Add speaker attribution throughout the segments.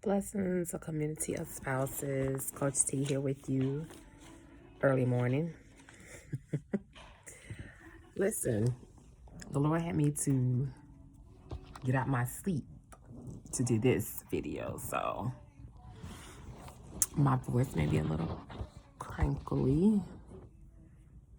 Speaker 1: Blessings, a community of spouses. Coach T here with you. Early morning. Listen, the Lord had me to get out my sleep to do this video, so my voice may be a little crankly.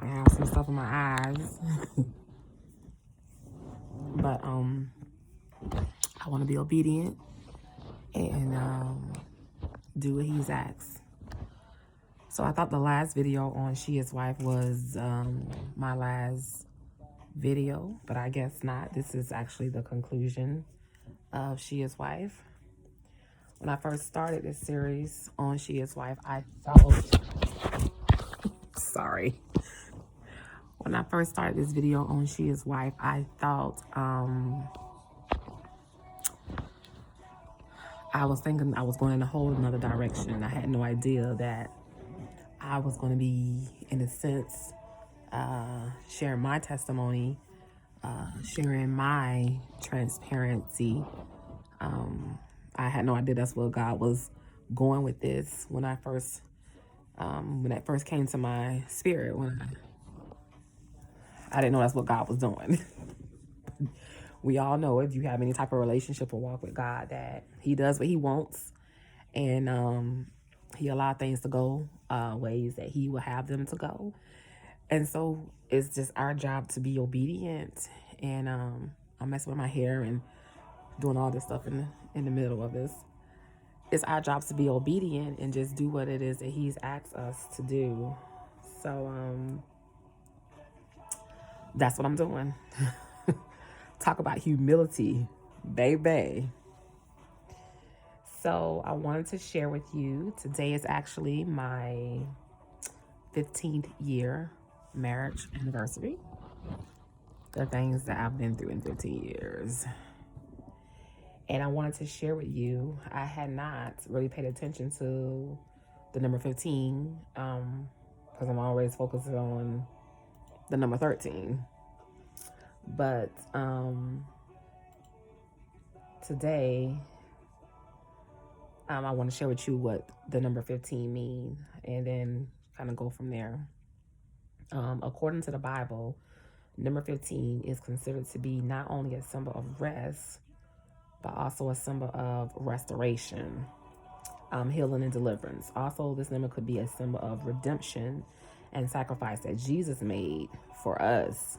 Speaker 1: I have some stuff in my eyes, but I want to be obedient and do what He's asked. So I thought the last video on She Is Wife was my last video, but I guess not. This is actually the conclusion of She Is Wife. When I first started this series on She Is Wife, I thought, sorry. When I first started this video on She Is Wife, I thought, I was thinking I was going in a whole another direction. I had no idea that I was going to be, in a sense, sharing my testimony, sharing my transparency. I had no idea that's where God was going with this when that first came to my spirit. When I didn't know that's what God was doing. We all know, if you have any type of relationship or walk with God, that He does what He wants, and He allows things to go ways that He will have them to go. And so it's just our job to be obedient. And I'm messing with my hair and doing all this stuff in the middle of this. It's our job to be obedient and just do what it is that He's asked us to do. So that's what I'm doing. Talk about humility, baby. So I wanted to share with you, today is actually my 15th year marriage anniversary. The things that I've been through in 15 years. And I wanted to share with you, I had not really paid attention to the number 15 because I'm always focused on the number 13. But today, I want to share with you what the number 15 means, and then kind of go from there. According to the Bible, number 15 is considered to be not only a symbol of rest, but also a symbol of restoration, healing, and deliverance. Also, this number could be a symbol of redemption and sacrifice that Jesus made for us.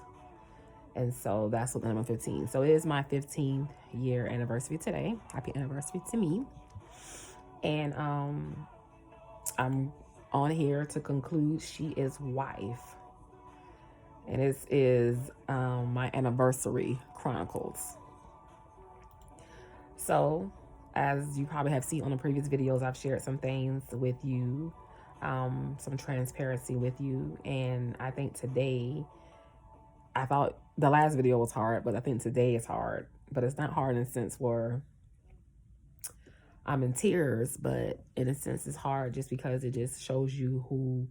Speaker 1: And so that's what the number 15. So it is my 15th year anniversary today. Happy anniversary to me. And I'm on here to conclude She Is Wife. And this is my anniversary Chronicles. So, as you probably have seen on the previous videos, I've shared some things with you, some transparency with you. And I think today, I thought the last video was hard, but I think today is hard. But it's not hard in a sense where I'm in tears, but in a sense it's hard just because it just shows you who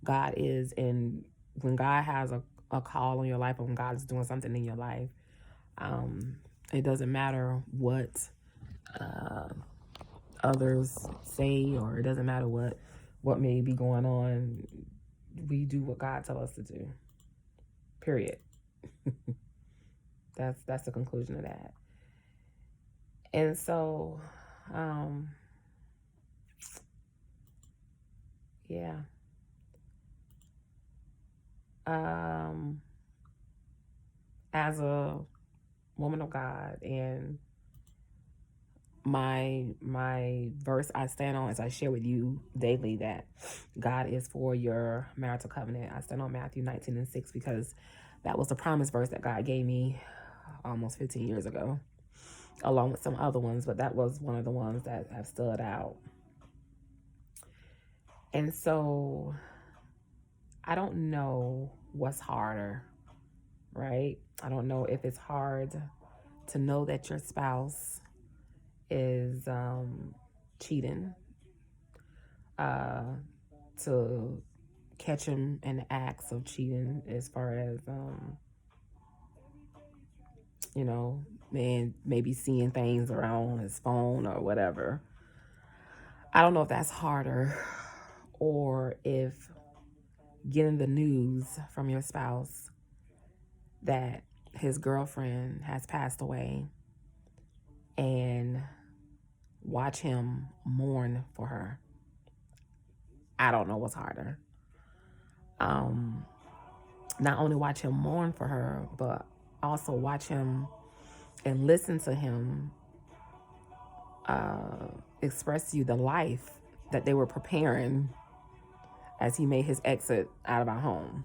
Speaker 1: God is. And when God has a call on your life, or when God is doing something in your life, it doesn't matter what others say, or it doesn't matter what may be going on. We do what God tells us to do, period. That's the conclusion of that. And so yeah, as a woman of God, and my verse I stand on, as I share with you daily, that God is for your marital covenant. I stand on Matthew 19:6 because that was the promise verse that God gave me almost 15 years ago, along with some other ones, but that was one of the ones that have stood out. And so I don't know what's harder, right? I don't know if it's hard to know that your spouse is cheating, to catch him in the acts of cheating, as far as man maybe seeing things around his phone or whatever, I don't know if that's harder or if getting the news from your spouse that his girlfriend has passed away and watch him mourn for her. I don't know what's harder. Not only watch him mourn for her, but also watch him and listen to him express to you the life that they were preparing as he made his exit out of our home.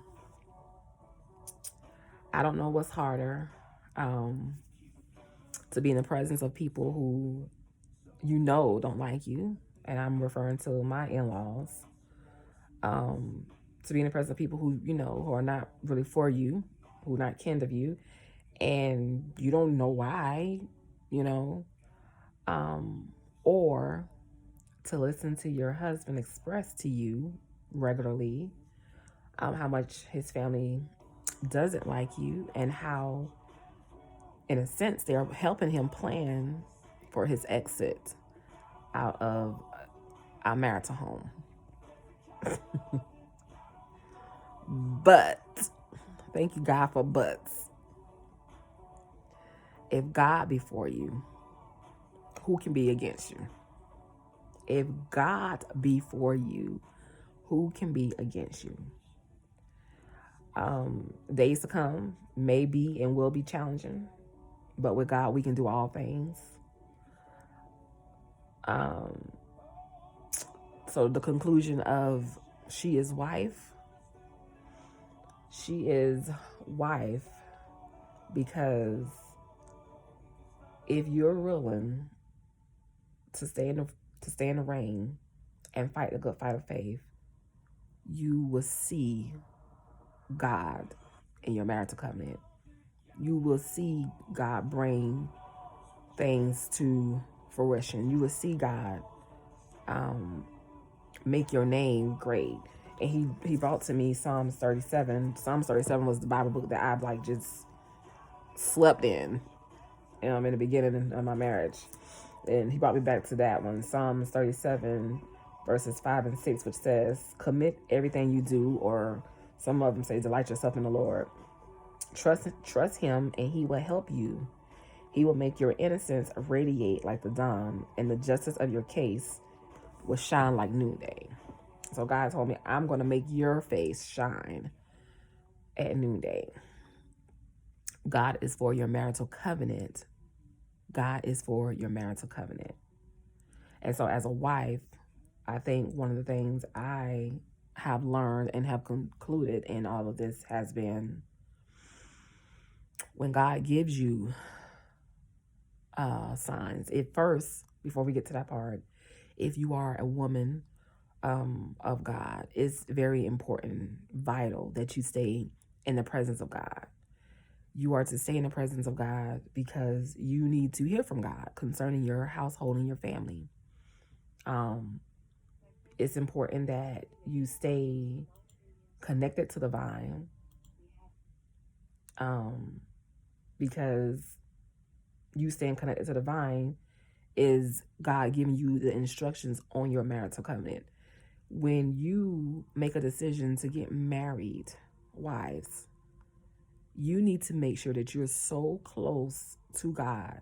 Speaker 1: I don't know what's harder, to be in the presence of people who you know don't like you, and I'm referring to my in-laws, to be in the presence of people who, you know, who are not really for you, who are not kin of you, and you don't know why, you know, or to listen to your husband express to you regularly how much his family doesn't like you and how, in a sense, they're helping him plan for his exit out of our marital home. But, thank you, God, for buts. If God be for you, who can be against you? If God be for you, who can be against you? Days to come may be and will be challenging, but with God, we can do all things. So the conclusion of she is wife because if you're willing to stay in the rain and fight the good fight of faith, you will see God in your marital covenant. You will see God bring things to fruition. You will see God make your name great. And he brought to me Psalms 37. Psalms 37 was the Bible book that I've like just slept in the beginning of my marriage. And he brought me back to that one. Psalms 37 verses 5 and 6, which says, commit everything you do, or some of them say, delight yourself in the Lord. Trust him and he will help you. He will make your innocence radiate like the dawn, and the justice of your case will shine like noonday. So God told me, I'm going to make your face shine at noonday. God is for your marital covenant. God is for your marital covenant. And so as a wife, I think one of the things I have learned and have concluded in all of this has been, when God gives you signs, before we get to that part, if you are a woman of God, it's very important, vital, that you stay in the presence of God. You are to stay in the presence of God because you need to hear from God concerning your household and your family. It's important that you stay connected to the vine, because you staying connected to the vine is God giving you the instructions on your marital covenant. When you make a decision to get married, wives, you need to make sure that you're so close to God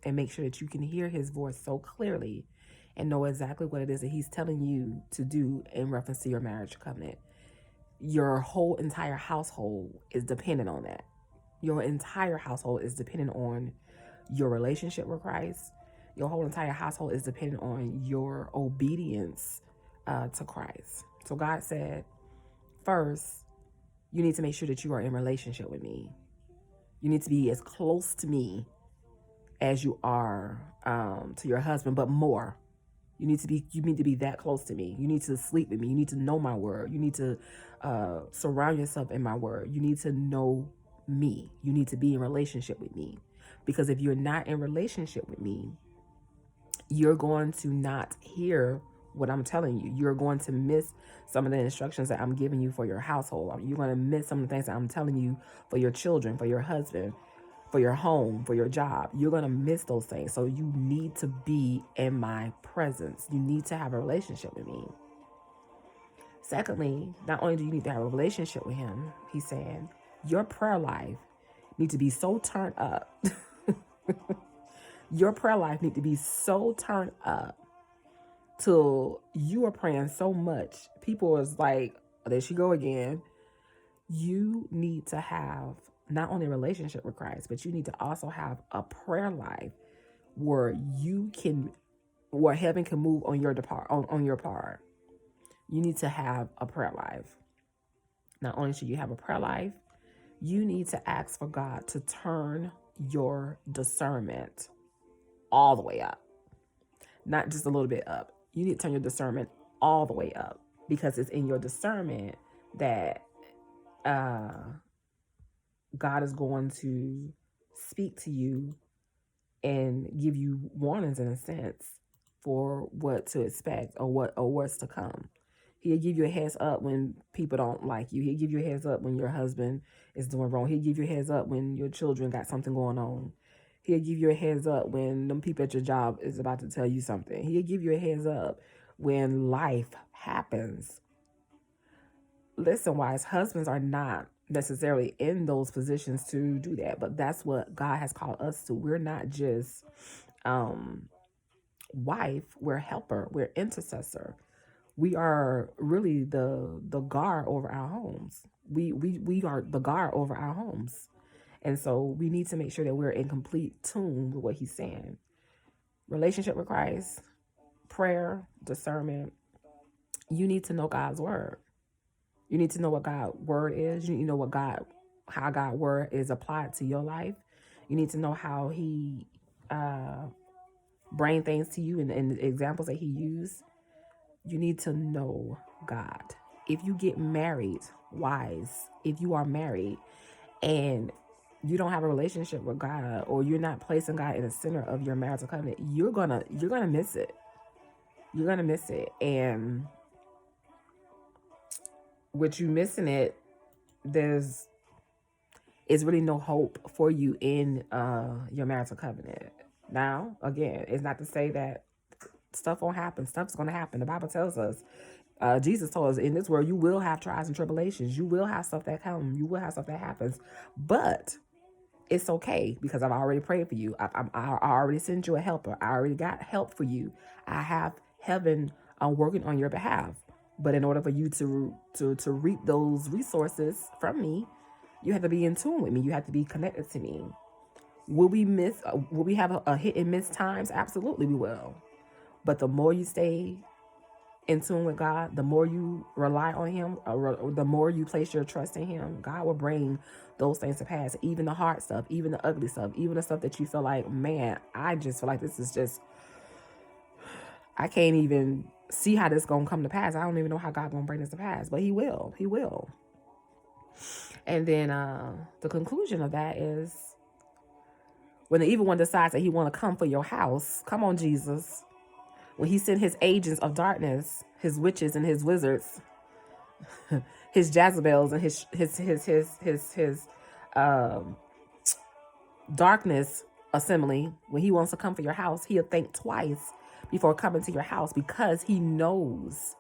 Speaker 1: and make sure that you can hear his voice so clearly and know exactly what it is that he's telling you to do in reference to your marriage covenant. Your whole entire household is dependent on that. Your entire household is dependent on your relationship with Christ. Your whole entire household is dependent on your obedience to Christ. So God said, first, you need to make sure that you are in relationship with me. You need to be as close to me as you are to your husband, but more. You need to be that close to me. You need to sleep with me. You need to know my word. You need to surround yourself in my word. You need to know me. You need to be in relationship with me. Because if you're not in relationship with me, you're going to not hear what I'm telling you. You're going to miss some of the instructions that I'm giving you for your household. You're going to miss some of the things that I'm telling you for your children, for your husband, for your home, for your job. You're going to miss those things. So you need to be in my presence. You need to have a relationship with me. Secondly, not only do you need to have a relationship with him, he's saying your prayer life needs to be so turned up. Your prayer life needs to be so turned up till you are praying so much. People is like, oh, there she go again. You need to have not only a relationship with Christ, but you need to also have a prayer life where heaven can move on your part. You need to have a prayer life. Not only should you have a prayer life, you need to ask for God to turn your discernment all the way up. Not just a little bit up. You need to turn your discernment all the way up, because it's in your discernment that God is going to speak to you and give you warnings, in a sense, for what to expect or what's to come. He'll give you a heads up when people don't like you. He'll give you a heads up when your husband is doing wrong. He'll give you a heads up when your children got something going on. He'll give you a heads up when them people at your job is about to tell you something. He'll give you a heads up when life happens. Listen, wives, husbands are not necessarily in those positions to do that, but that's what God has called us to. We're not just wife, we're helper, we're intercessor. We are really the guard over our homes. We are the guard over our homes. And so we need to make sure that we're in complete tune with what he's saying. Relationship with Christ, prayer, discernment. You need to know God's word. You need to know what God's word is. You need to know how God's word is applied to your life. You need to know how he bring things to you and the examples that he used. You need to know God. If you get married, if you are married and you don't have a relationship with God, or you're not placing God in the center of your marital covenant, you're gonna miss it. You're gonna miss it. And with you missing it, there's really no hope for you in your marital covenant. Now, again, it's not to say that stuff won't happen. Stuff's going to happen. The Bible tells us, Jesus told us, in this world, you will have trials and tribulations. You will have stuff that comes. You will have stuff that happens. But it's okay, because I've already prayed for you. I already sent you a helper. I already got help for you. I have heaven working on your behalf. But in order for you to reap those resources from me, you have to be in tune with me. You have to be connected to me. Will we have a hit and miss times? Absolutely, we will. But the more you stay in tune with God, the more you rely on him, the more you place your trust in him, God will bring those things to pass. Even the hard stuff, even the ugly stuff, even the stuff that you feel like, man, I just feel like this is just, I can't even see how this is going to come to pass. I don't even know how God going to bring this to pass, but he will. He will. And then the conclusion of that is, when the evil one decides that he want to come for your house, come on, Jesus. When he sent his agents of darkness, his witches and his wizards, his Jezebels and his darkness assembly, when he wants to come for your house, he'll think twice before coming to your house, because he knows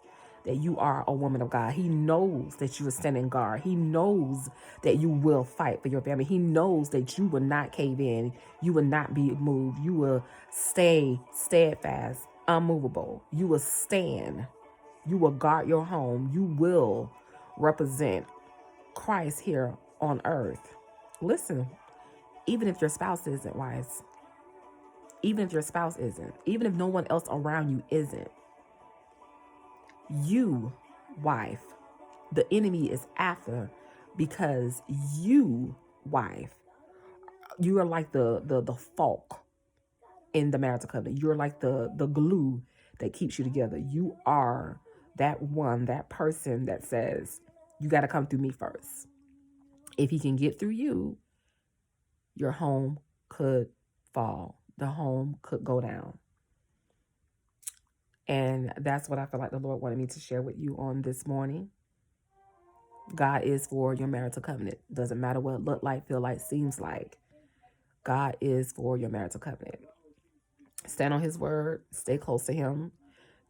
Speaker 1: that you are a woman of God. He knows that you are standing guard. He knows that you will fight for your family. He knows that you will not cave in. You will not be moved. You will stay steadfast, unmovable. You will stand. You will guard your home. You will represent Christ here on earth. Listen, even if your spouse isn't wise, even if your spouse isn't, even if no one else around you isn't, you, wife, the enemy is after, because you, wife, you are like the fork in the marital covenant. You're like the glue that keeps you together. You are that one, that person that says, you got to come through me first. If he can get through you, your home could fall. The home could go down. And that's what I feel like the Lord wanted me to share with you on this morning. God is for your marital covenant. Doesn't matter what it look like, feel like, seems like. God is for your marital covenant. Stand on his word, stay close to him,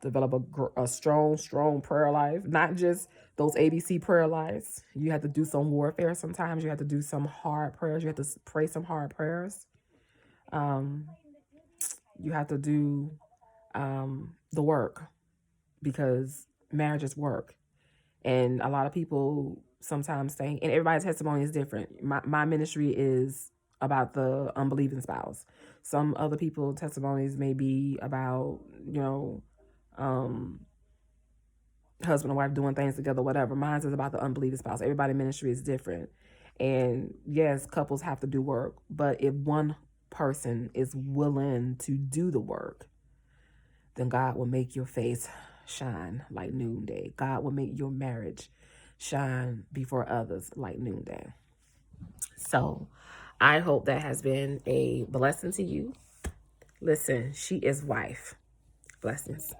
Speaker 1: develop a strong prayer life, not just those ABC prayer lives. You have to do some warfare sometimes. You have to do some hard prayers. You have to pray some hard prayers. You have to do the work, because marriage is work. And a lot of people sometimes think, and everybody's testimony is different. My ministry is about the unbelieving spouse. Some other people's testimonies may be about, husband and wife doing things together, whatever. Mine is about the unbelieving spouse. Everybody's ministry is different. And yes, couples have to do work. But if one person is willing to do the work, then God will make your face shine like noonday. God will make your marriage shine before others like noonday. So I hope that has been a blessing to you. Listen, she is wife. Blessings.